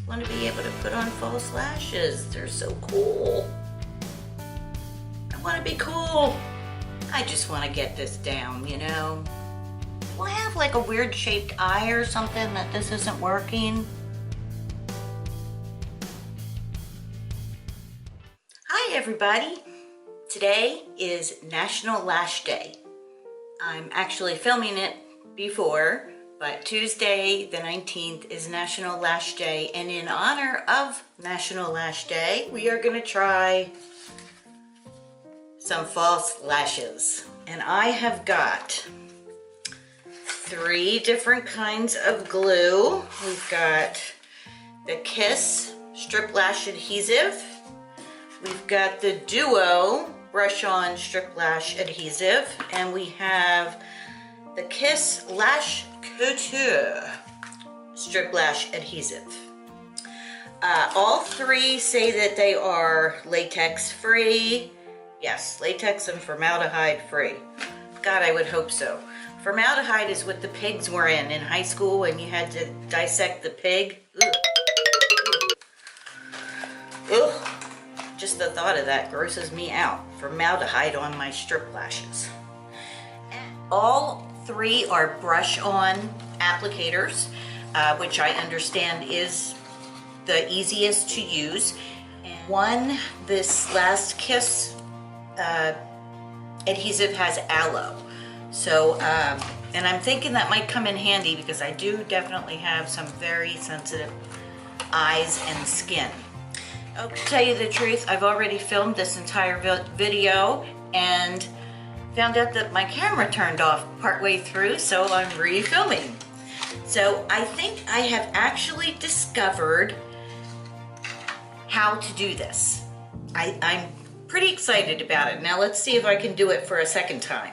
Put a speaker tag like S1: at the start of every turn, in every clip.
S1: want to be able to put on false lashes. They're so cool. I want to be cool. I just want to get this down, you know. Do I have like a weird shaped eye or something that this isn't working? Hi everybody. Today is National Lash Day. I'm actually filming it before, but Tuesday the 19th is National Lash Day, and in honor of National Lash Day, we are going to try some false lashes. And I have got 3 different kinds of glue. We've got the Kiss Strip Lash Adhesive. We've got the Duo Brush On Strip Lash Adhesive. And we have the Kiss Lash Couture Strip Lash Adhesive. All 3 say that they are latex free. Yes, latex and formaldehyde free. God, I would hope so. Formaldehyde is what the pigs were in high school when you had to dissect the pig. Ugh. Ugh. Just the thought of that grosses me out. Formaldehyde on my strip lashes. All 3 are brush-on applicators, which I understand is the easiest to use. And this last Kiss adhesive has aloe. So, and I'm thinking that might come in handy because I do definitely have some very sensitive eyes and skin. To tell you the truth, I've already filmed this entire video and found out that my camera turned off partway through, so I'm re-filming. So I think I have actually discovered how to do this. I'm pretty excited about it. Now let's see if I can do it for a second time.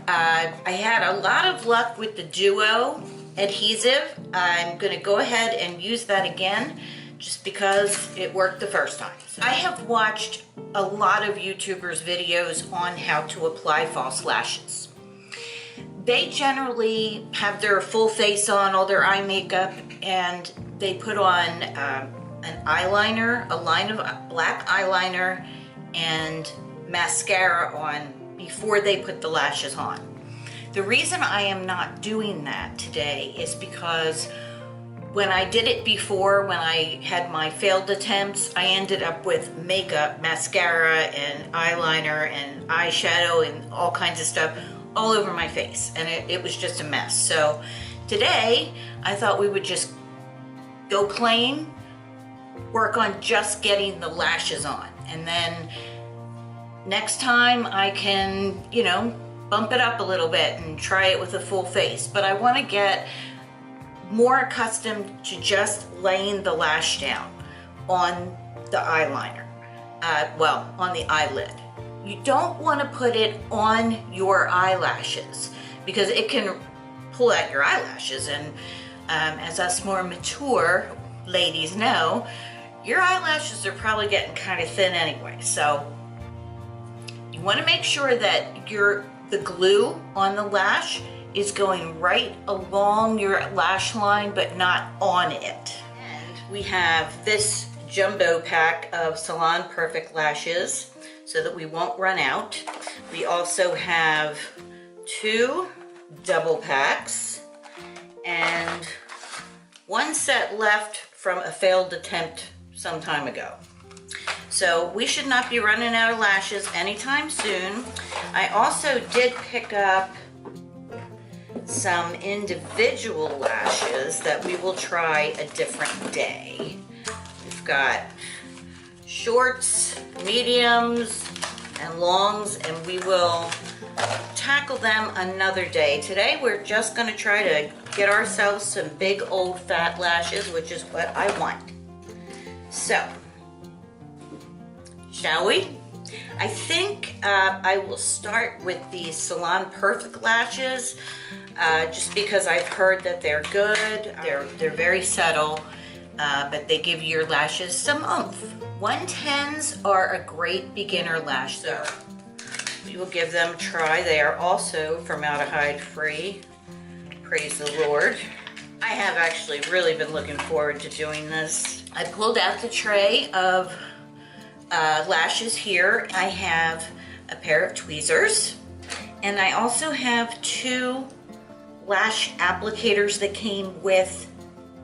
S1: I had a lot of luck with the Duo adhesive. I'm going to go ahead and use that again just because it worked the first time. So I have watched a lot of YouTubers' videos on how to apply false lashes. They generally have their full face on, all their eye makeup, and they put on an eyeliner, a line of black eyeliner, and mascara on before they put the lashes on. The reason I am not doing that today is because when I did it before, when I had my failed attempts, I ended up with makeup, mascara, and eyeliner, and eyeshadow, and all kinds of stuff all over my face, and it was just a mess. So today, I thought we would just go plain, work on just getting the lashes on, and then next time I can, you know, bump it up a little bit and try it with a full face. But I want to get more accustomed to just laying the lash down on the eyeliner, on the eyelid. You don't want to put it on your eyelashes because it can pull out your eyelashes, and as us more mature ladies know, your eyelashes are probably getting kind of thin anyway. So you want to make sure that the glue on the lash is going right along your lash line, but not on it. And we have this jumbo pack of Salon Perfect lashes so that we won't run out. We also have 2 double packs and 1 set left from a failed attempt some time ago. So we should not be running out of lashes anytime soon. I also did pick up some individual lashes that we will try a different day. We've got shorts, mediums, and longs, and we will tackle them another day. Today we're just going to try to get ourselves some big old fat lashes, which is what I want. So, shall we? I think I will start with the Salon Perfect lashes, just because I've heard that they're good. They're very subtle, but they give your lashes some oomph. 110s are a great beginner lash, so we will give them a try. They are also formaldehyde free. Praise the Lord. I have actually really been looking forward to doing this. I pulled out the tray of lashes here. I have a pair of tweezers, and I also have 2 lash applicators that came with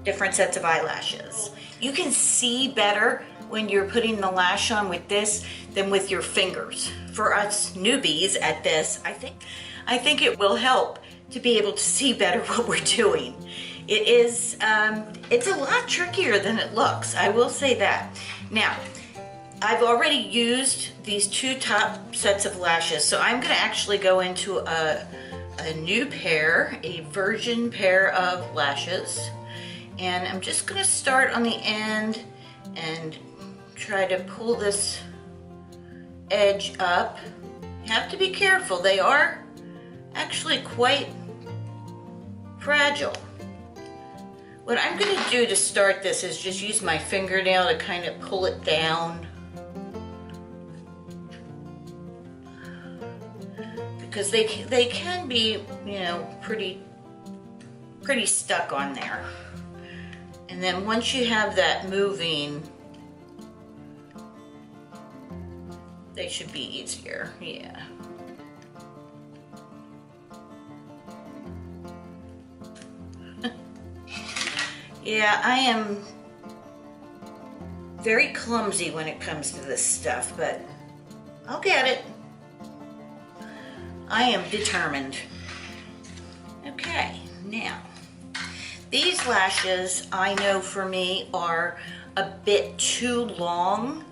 S1: different sets of eyelashes. You can see better when you're putting the lash on with this than with your fingers. For us newbies at this, I think it will help to be able to see better what we're doing. It is, it's a lot trickier than it looks, I will say that. Now, I've already used these 2 top sets of lashes, so I'm gonna actually go into a new pair, a virgin pair of lashes. And I'm just gonna start on the end and try to pull this edge up. You have to be careful. They are actually quite fragile. What I'm gonna do to start this is just use my fingernail to kind of pull it down. Because they can be, you know, pretty stuck on there. And then once you have that moving, they should be easier, yeah. Yeah, I am very clumsy when it comes to this stuff, but I'll get it. I am determined. Okay, now, these lashes, I know for me, are a bit too long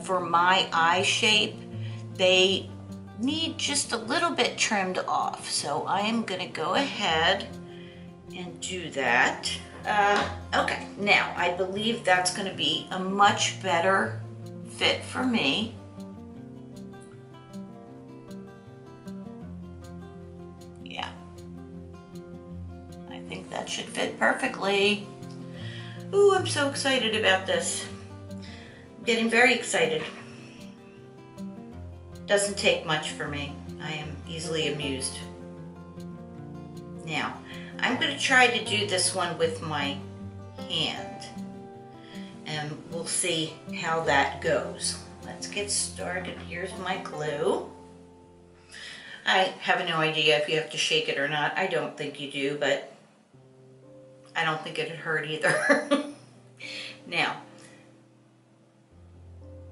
S1: for my eye shape. They need just a little bit trimmed off. So I am gonna go ahead and do that. Okay, now I believe that's gonna be a much better fit for me. That should fit perfectly. Ooh, I'm so excited about this. I'm getting very excited. Doesn't take much for me. I am easily amused. Now, I'm going to try to do this one with my hand, and we'll see how that goes. Let's get started. Here's my glue. I have no idea if you have to shake it or not. I don't think you do, but I don't think it'd hurt either. Now,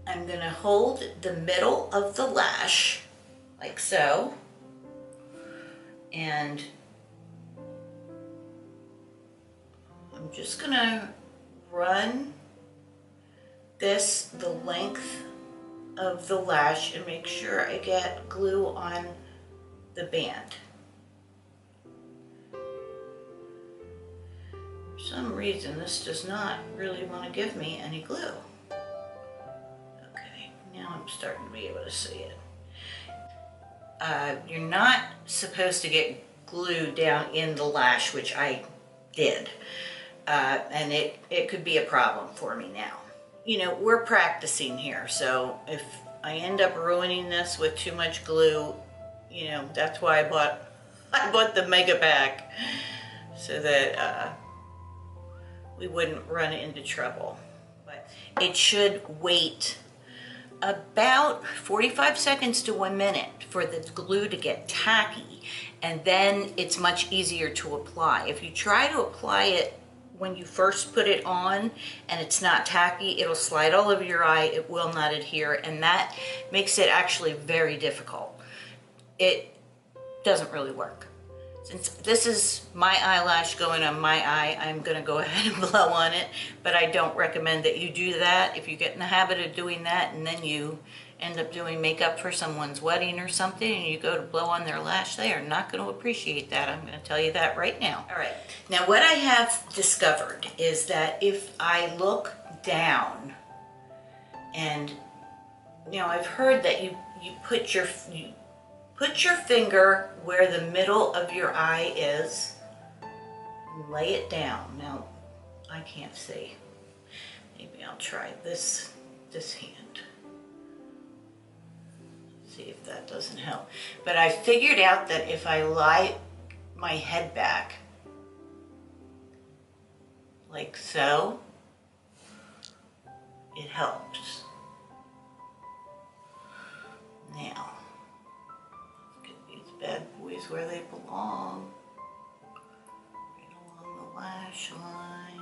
S1: I'm gonna hold the middle of the lash like so, and I'm just gonna run this the length of the lash and make sure I get glue on the band. For some reason, this does not really want to give me any glue. Okay, now I'm starting to be able to see it. You're not supposed to get glue down in the lash, which I did. And it could be a problem for me now. You know, we're practicing here, so if I end up ruining this with too much glue, you know, that's why I bought the mega pack, so that we wouldn't run into trouble. But it should wait about 45 seconds to 1 minute for the glue to get tacky, and then it's much easier to apply. If you try to apply it when you first put it on and it's not tacky, it'll slide all over your eye, it will not adhere, and that makes it actually very difficult. It doesn't really work. Since this is my eyelash going on my eye, I'm gonna go ahead and blow on it, but I don't recommend that you do that. If you get in the habit of doing that and then you end up doing makeup for someone's wedding or something and you go to blow on their lash, they are not gonna appreciate that. I'm gonna tell you that right now. All right, now what I have discovered is that if I look down, and you know, I've heard that you put your finger where the middle of your eye is, and lay it down. Now, I can't see. Maybe I'll try this hand. See if that doesn't help. But I figured out that if I lie my head back like so. It helps. Now, let's get these bad boys where they belong. Right along the lash line.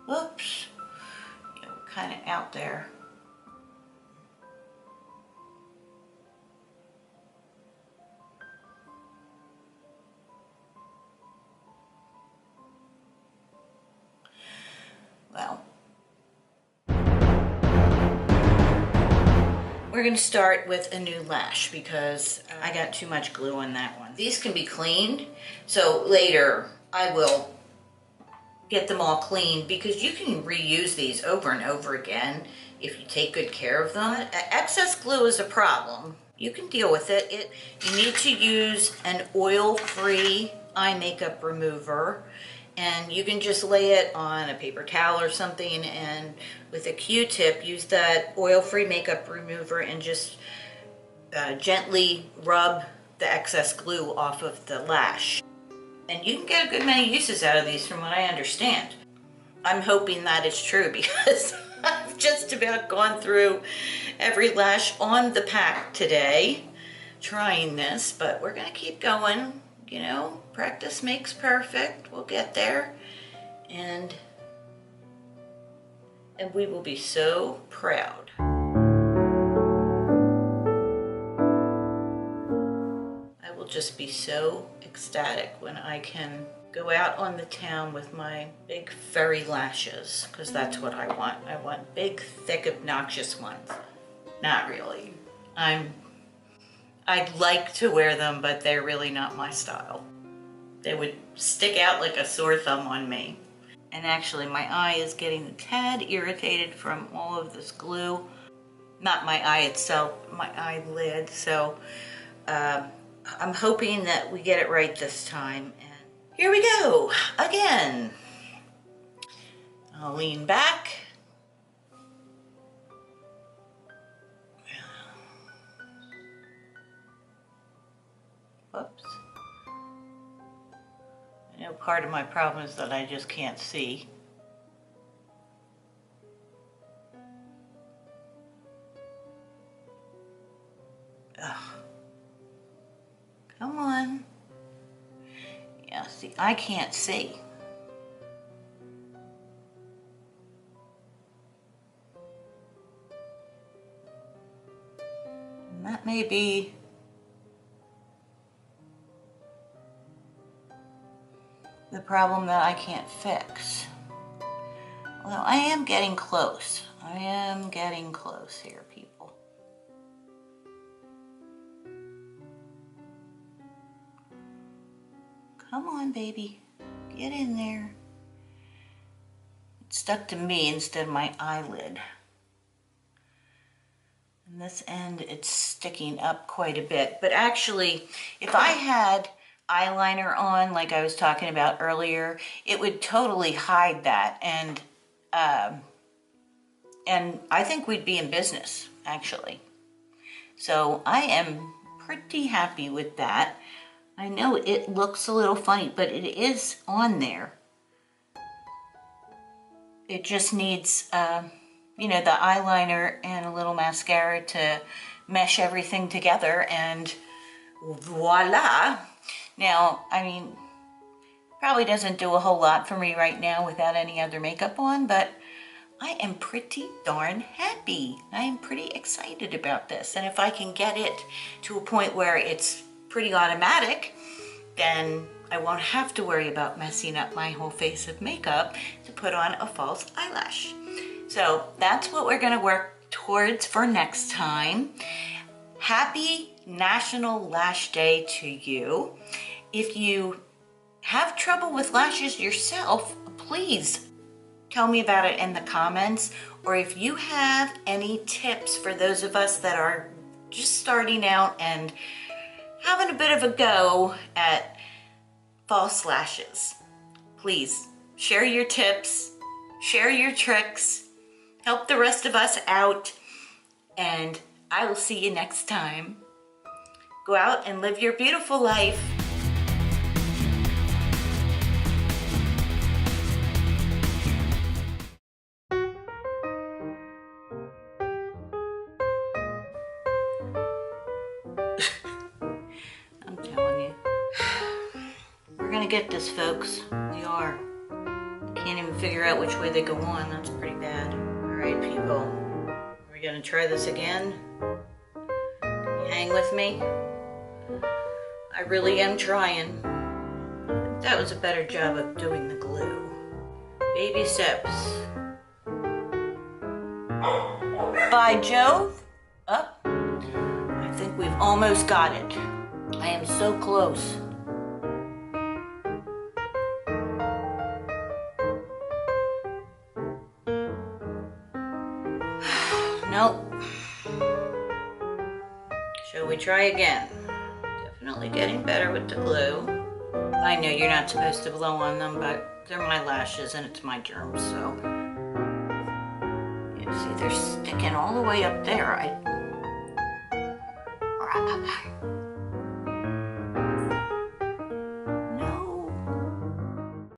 S1: Whoops. Yeah, we're kind of out there. Well, we're going to start with a new lash because I got too much glue on that one. These can be cleaned, so later I will get them all cleaned because you can reuse these over and over again if you take good care of them. Excess glue is a problem. You can deal with it. You need to use an oil-free eye makeup remover, and you can just lay it on a paper towel or something, and with a Q-tip, use that oil-free makeup remover and just gently rub the excess glue off of the lash. And you can get a good many uses out of these from what I understand. I'm hoping that is true because I've just about gone through every lash on the pack today trying this, but we're gonna keep going. You know, practice makes perfect. We'll get there, and we will be so proud. I will just be so ecstatic when I can go out on the town with my big furry lashes, because that's what I want. I want big, thick, obnoxious ones. Not really. I'd like to wear them, but they're really not my style. They would stick out like a sore thumb on me. And actually, my eye is getting a tad irritated from all of this glue. Not my eye itself, my eyelid. So I'm hoping that we get it right this time. And here we go, again. I'll lean back. Whoops. I know part of my problem is that I just can't see. Ugh. Come on. Yeah, see, I can't see. And that may be the problem that I can't fix. Although I am getting close. I am getting close here, people. Come on, baby. Get in there. It stuck to me instead of my eyelid. And this end, it's sticking up quite a bit. But actually, if I had eyeliner on, like I was talking about earlier, it would totally hide that, and I think we'd be in business, actually. So I am pretty happy with that. I know it looks a little funny, but it is on there. It just needs, you know, the eyeliner and a little mascara to mesh everything together, and voila. Now, I mean, probably doesn't do a whole lot for me right now without any other makeup on, but I am pretty darn happy. I am pretty excited about this. And if I can get it to a point where it's pretty automatic, then I won't have to worry about messing up my whole face of makeup to put on a false eyelash. So that's what we're gonna work towards for next time. Happy National Lash Day to you. If you have trouble with lashes yourself, please tell me about it in the comments. Or if you have any tips for those of us that are just starting out and having a bit of a go at false lashes, please share your tips, share your tricks, help the rest of us out, and I will see you next time. Go out and live your beautiful life. get this, folks. We are. Can't even figure out which way they go on. That's pretty bad. All right, people. Are we gonna try this again? Can you hang with me? I really am trying. That was a better job of doing the glue. Baby steps. By Jove. Up. I think we've almost got it. I am so close. Nope. Shall we try again? Definitely getting better with the glue. I know you're not supposed to blow on them, but they're my lashes and it's my germs, so. You see, they're sticking all the way up there.